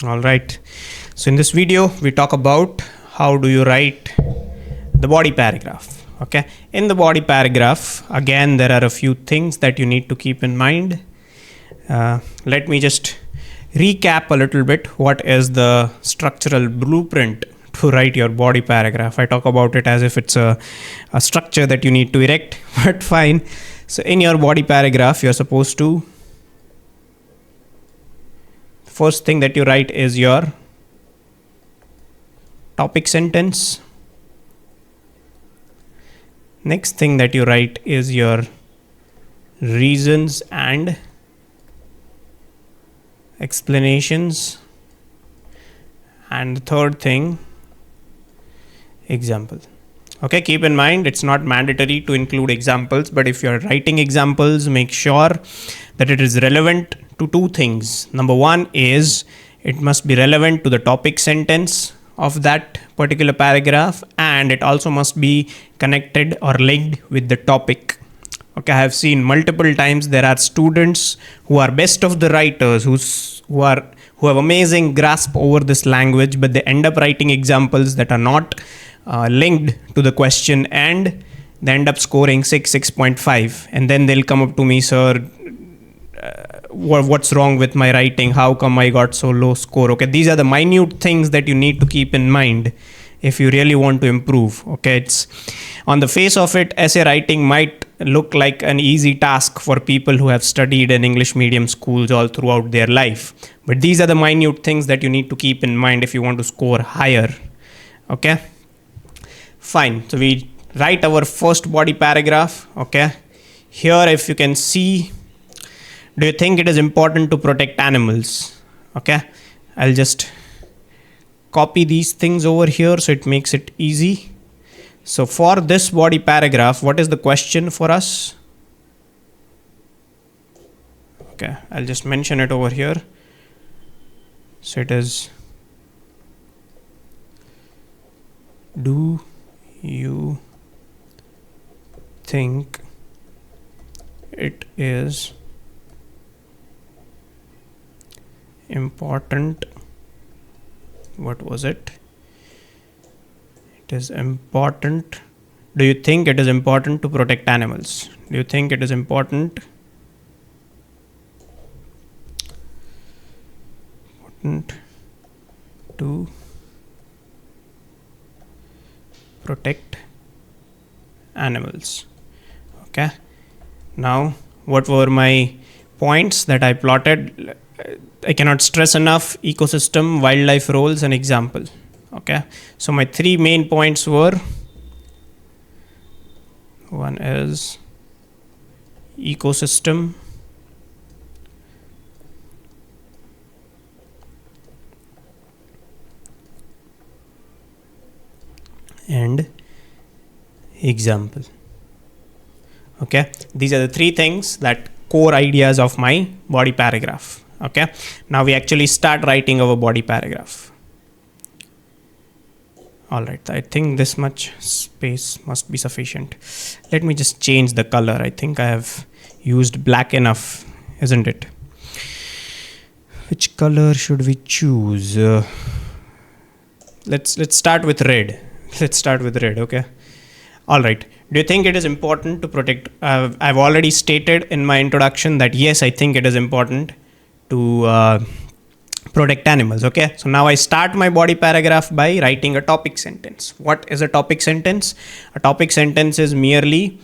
All right. So in this video, we talk about how do you write the body paragraph. Okay. In the body paragraph, again, there are a few things that you need to keep in mind. Let me just recap a little bit. What is the structural blueprint to write your body paragraph? I talk about it as if it's a structure that you need to erect, but fine. So in your body paragraph, you're supposed to, first thing that you write is your topic sentence. Next thing that you write is your reasons and explanations. And the third thing, example. Okay, keep in mind it's not mandatory to include examples, but if you're writing examples, make sure that it is relevant to two things. Number one is it must be relevant to the topic sentence of that particular paragraph, and it also must be connected or linked with the topic. Okay, I have seen multiple times there are students who are best of the writers who have amazing grasp over this language, but they end up writing examples that are not linked to the question, and they end up scoring 6.5, and then they'll come up to me, sir, what's wrong with my writing? How come I got so low score? Okay, these are the minute things that you need to keep in mind if you really want to improve. Okay, it's on the face of it, essay writing might look like an easy task for people who have studied in English medium schools all throughout their life, but these are the minute things that you need to keep in mind if you want to score higher. Okay, fine. So we write our first body paragraph. Okay, here if you can see, do you think it is important to protect animals? Okay, I'll just copy these things over here so it makes it easy. So for this body paragraph, what is the question for us? Okay, I'll just mention it over here. So it is, do you think it is important? What was it? It is important. Do you think it is important to protect animals? Do you think it is important to protect animals? Okay. Now, what were my points that I plotted? I cannot stress enough: ecosystem, wildlife roles, and example. Okay, so my three main points were, one is ecosystem, and example. Okay, these are the three things, that core ideas of my body paragraph. Okay, now we actually start writing our body paragraph. All right, I think this much space must be sufficient. Let me just change the color. I think I have used black enough, isn't it? Which color should we choose? Let's start with red. Let's start with red. Okay. All right. Do you think it is important to protect? I've already stated in my introduction that yes, I think it is important to protect animals. Okay, so now I start my body paragraph by writing a topic sentence. What is a topic sentence? A topic sentence is merely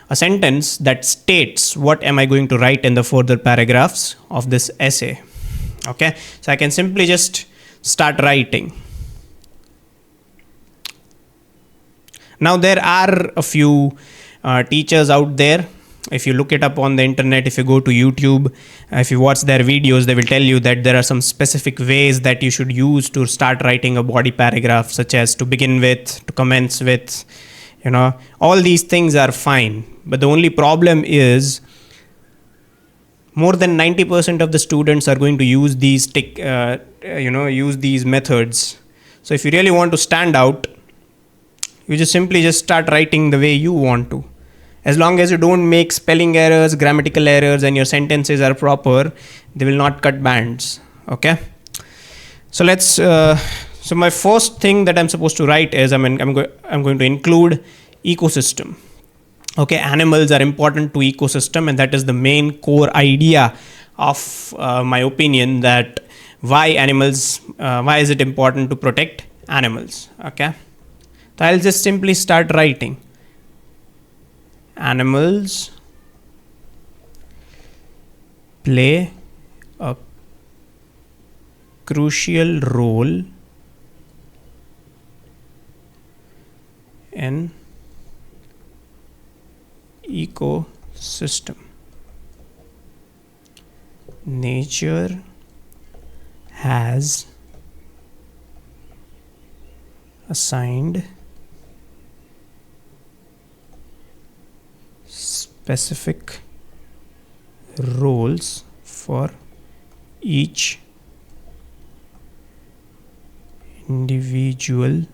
a sentence that states what am I going to write in the further paragraphs of this essay. Okay, so I can simply just start writing. Now there are a few teachers out there. If you look it up on the internet, if you go to YouTube, if you watch their videos, they will tell you that there are some specific ways that you should use to start writing a body paragraph, such as to begin with, to commence with, all these things are fine. But the only problem is more than 90% of the students are going to use these use these methods. So if you really want to stand out, you just simply start writing the way you want to. As long as you don't make spelling errors, grammatical errors, and your sentences are proper, they will not cut bands. Okay. So let's. So my first thing that I'm supposed to write is I'm going to include ecosystem. Okay, animals are important to ecosystem, and that is the main core idea of my opinion, that why is it important to protect animals. Okay, so I'll just simply start writing. Animals play a crucial role in ecosystem. Nature has assigned specific roles for each individual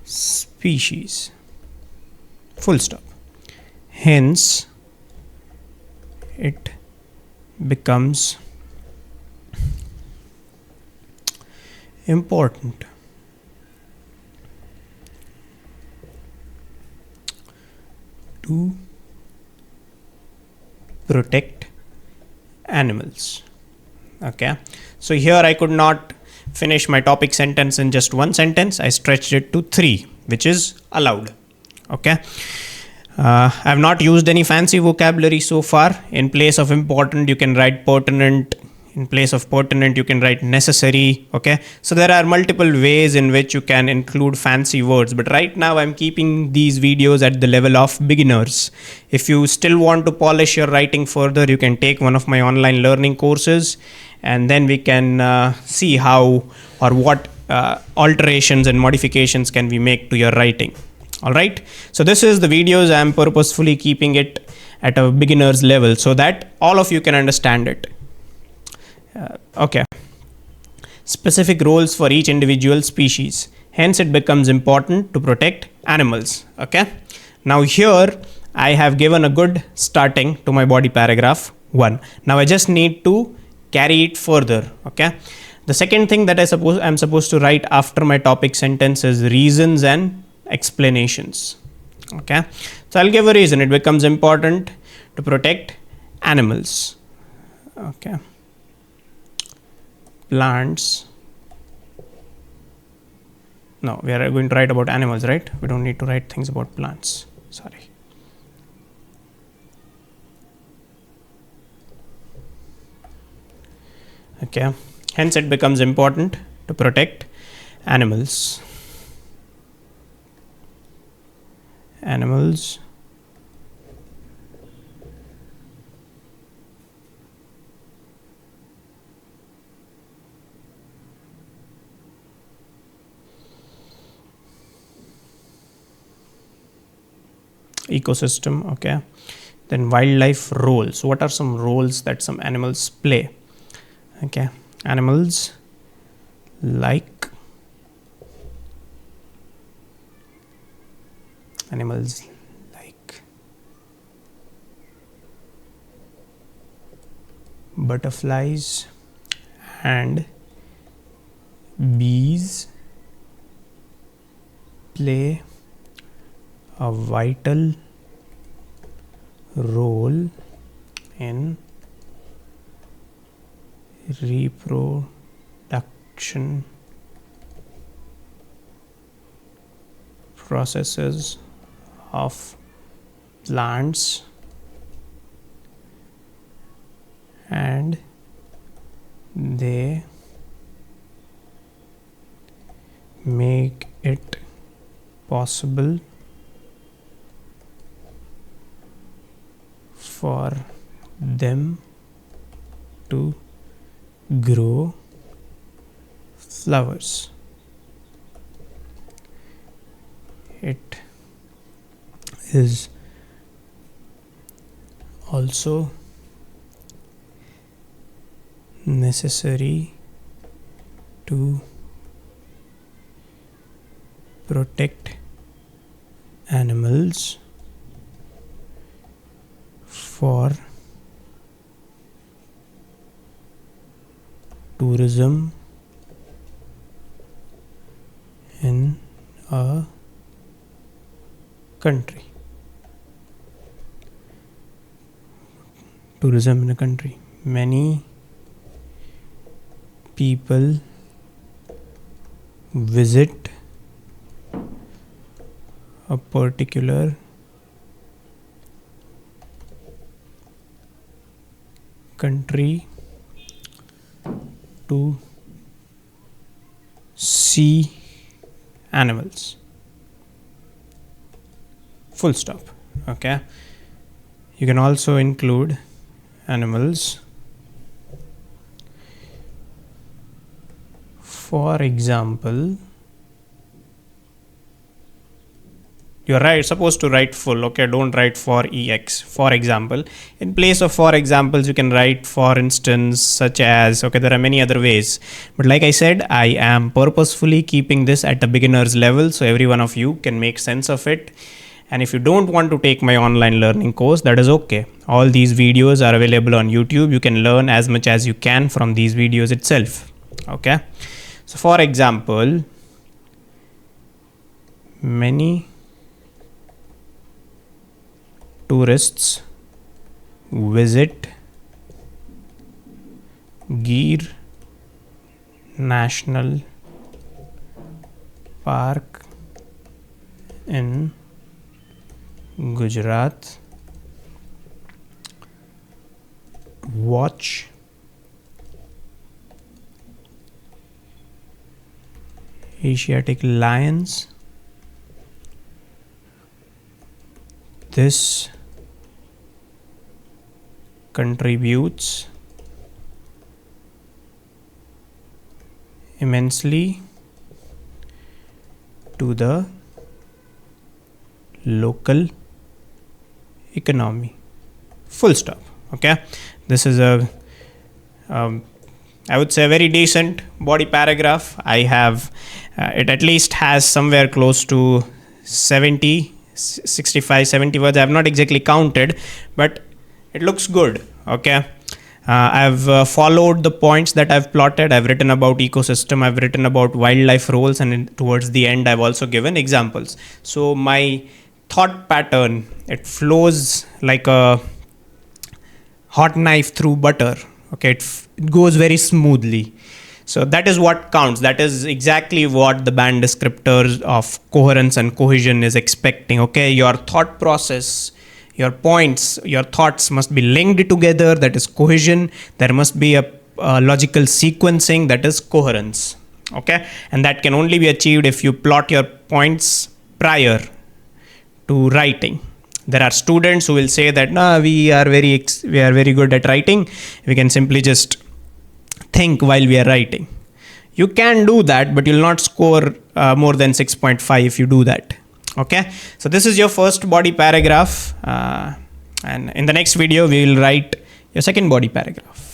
species. Full stop. Hence, it becomes important to protect animals. Okay, so here I could not finish my topic sentence in just one sentence. I stretched it to 3, which is allowed. Okay, I have not used any fancy vocabulary so far. In place of important, you can write pertinent. In place of pertinent, you can write necessary. Okay, so there are multiple ways in which you can include fancy words, but right now I'm keeping these videos at the level of beginners. If you still want to polish your writing further, you can take one of my online learning courses, and then we can see how or what alterations and modifications can we make to your writing. All right, so this is the videos. I'm purposefully keeping it at a beginner's level so that all of you can understand it. Okay, specific roles for each individual species, hence it becomes important to protect animals. Okay, now here I have given a good starting to my body paragraph 1. Now I just need to carry it further. Okay, the second thing that I'm supposed to write after my topic sentence is reasons and explanations. Okay, so I'll give a reason. It becomes important to protect animals. Okay, plants. No, we are going to write about animals, right? We don't need to write things about plants. Sorry. Okay, hence it becomes important to protect animals. Animals ecosystem. Okay, then wildlife roles. What are some roles that some animals play? Okay, animals like butterflies and bees play a vital role in reproduction processes of plants and they make it possible for them to grow flowers. It is also necessary to protect animals for tourism in a country. Tourism in a country. Many people visit a particular country to see animals. Full stop. Okay. You can also include animals. For example, you're supposed to write full. Okay, don't write for ex. For example, in place of for examples, you can write for instance, such as. Okay, there are many other ways, but like I said, I am purposefully keeping this at a beginner's level so every one of you can make sense of it. And if you don't want to take my online learning course, that is okay. All these videos are available on YouTube. You can learn as much as you can from these videos itself. Okay. So for example, many tourists visit Gir National Park in Gujarat, watch Asiatic lions. This contributes immensely to the local economy. Full stop. Okay, this is a I would say a very decent body paragraph. I have it at least has somewhere close to 65 70 words. I have not exactly counted, but it looks good. Okay, I've followed the points that I've plotted. I've written about ecosystem, I've written about wildlife roles, and towards the end I've also given examples. So my thought pattern, it flows like a hot knife through butter. Okay, it goes very smoothly. So that is what counts. That is exactly what the band descriptors of coherence and cohesion is expecting. Okay, your thought process, your points, your thoughts must be linked together. That is cohesion. There must be a logical sequencing. That is coherence. Okay, and that can only be achieved if you plot your points prior to writing. There are students who will say that we are very good at writing. We can simply just think while we are writing. You can do that, but you'll not score more than 6.5 if you do that. Okay, so this is your first body paragraph, and in the next video we will write your second body paragraph.